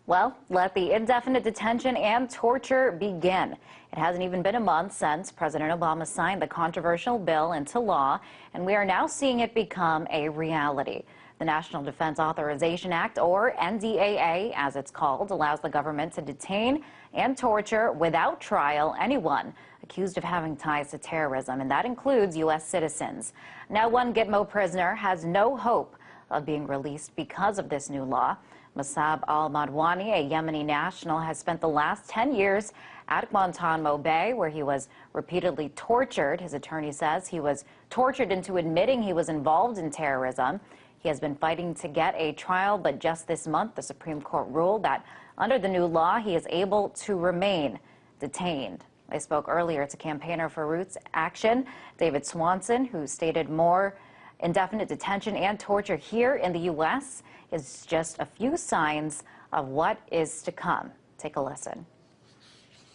Well, let the indefinite detention and torture begin. It hasn't even been a month since President Obama signed the controversial bill into law, and we are now seeing it become a reality. The National Defense Authorization Act, or NDAA as it's called, allows the government to detain and torture without trial anyone accused of having ties to terrorism, and that includes U.S. citizens. Now, one Gitmo prisoner has no hope of being released because of this new law. Masab al-Madwani, a Yemeni national, has spent the last 10 years at Guantanamo Bay, where he was repeatedly tortured. His attorney says he was tortured into admitting he was involved in terrorism. He has been fighting to get a trial, but just this month, the Supreme Court ruled that under the new law, he is able to remain detained. I spoke earlier to campaigner for Roots Action, David Swanson, who stated more indefinite detention and torture here in the U.S. is just a few signs of what is to come. Take a listen.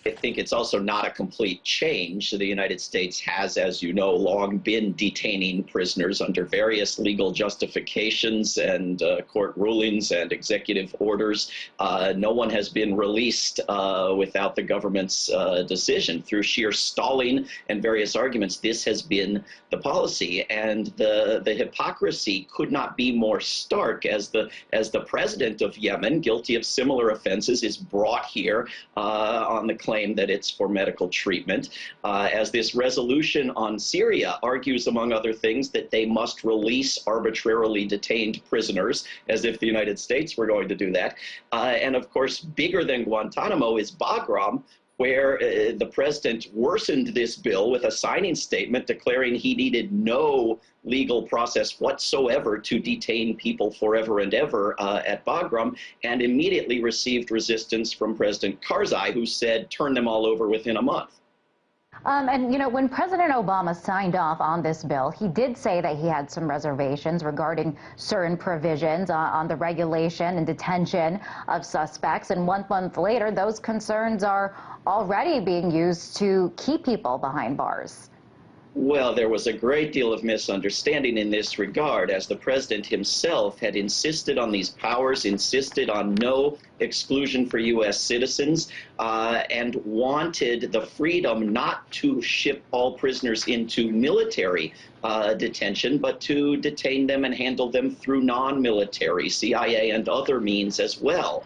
I think it's also not a complete change. The United States has, as you know, long been detaining prisoners under various legal justifications and court rulings and executive orders. No one has been released without the government's decision. Through sheer stalling and various arguments, this has been the policy. And the hypocrisy could not be more stark as the president of Yemen, guilty of similar offenses, is brought here on the claim that it's for medical treatment, as this resolution on Syria argues, among other things, that they must release arbitrarily detained prisoners, as if the United States were going to do that. And of course, bigger than Guantanamo is Bagram, where the president worsened this bill with a signing statement declaring he needed no legal process whatsoever to detain people forever and ever at Bagram, and immediately received resistance from President Karzai, who said, turn them all over within a month. And, you know, when President Obama signed off on this bill, he did say that he had some reservations regarding certain provisions on the regulation and detention of suspects. And 1 month later, those concerns are already being used to keep people behind bars. Well, there was a great deal of misunderstanding in this regard, as the president himself had insisted on these powers, insisted on no exclusion for U.S. citizens, and wanted the freedom not to ship all prisoners into military detention, but to detain them and handle them through non-military, CIA and other means as well,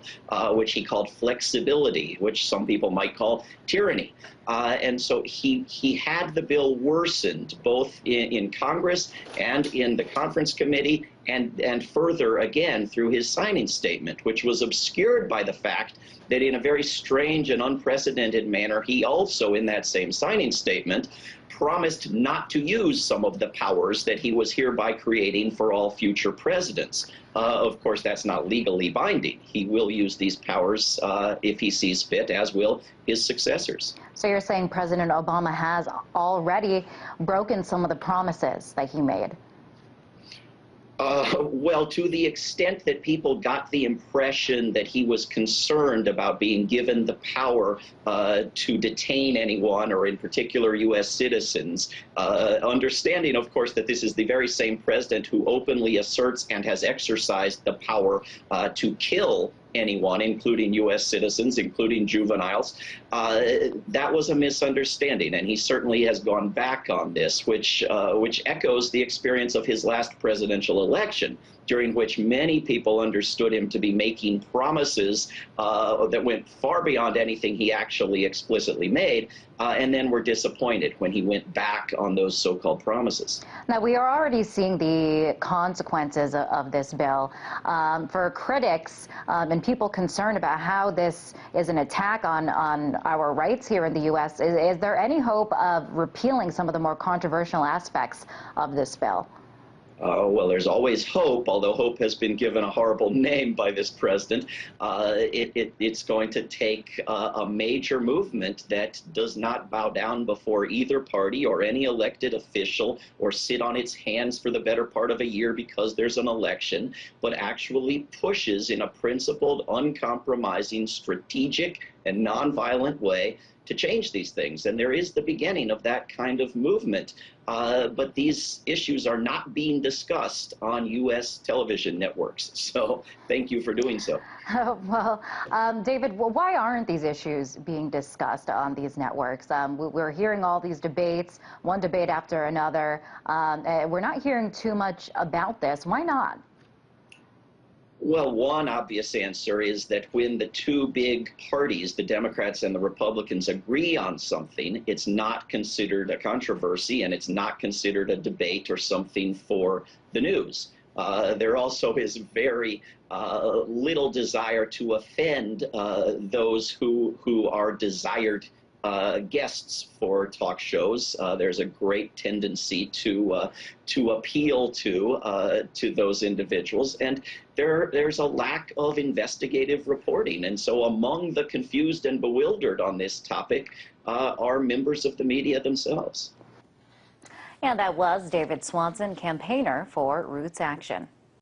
which he called flexibility, which some people might call tyranny. And so he had the bill worsened both in Congress and in the conference committee, and further again through his signing statement, which was obscured by the fact that in a very strange and unprecedented manner, he also, in that same signing statement, promised not to use some of the powers that he was hereby creating for all future presidents. Of course, that's not legally binding. He will use these powers if he sees fit, as will his successors. So you're saying President Obama has already broken some of the promises that he made? Well, to the extent that people got the impression that he was concerned about being given the power to detain anyone, or in particular U.S. citizens, understanding, of course, that this is the very same president who openly asserts and has exercised the power to kill anyone, including U.S. citizens, including juveniles. That was a misunderstanding, and he certainly has gone back on this, which echoes the experience of his last presidential election, during which many people understood him to be making promises that went far beyond anything he actually explicitly made, and then were disappointed when he went back on those so-called promises. Now, we are already seeing the consequences of this bill. For critics and people concerned about how this is an attack on our rights here in the U.S., is there any hope of repealing some of the more controversial aspects of this bill? Well, there's always hope, although hope has been given a horrible name by this president. It's going to take a major movement that does not bow down before either party or any elected official, or sit on its hands for the better part of a year because there's an election, but actually pushes in a principled, uncompromising, strategic, and nonviolent way to change these things. And there is the beginning of that kind of movement. But these issues are not being discussed on U.S. television networks. So thank you for doing so. David, why aren't these issues being discussed on these networks? We're hearing all these debates, one debate after another. We're not hearing too much about this. Why not? Well, one obvious answer is that when the two big parties, the Democrats and the Republicans, agree on something, it's not considered a controversy and it's not considered a debate or something for the news. There also is very little desire to offend those who are desired guests for talk shows. There's a great tendency to appeal to those individuals, and there's a lack of investigative reporting. And so among the confused and bewildered on this topic are members of the media themselves. And that was David Swanson, campaigner for Roots Action.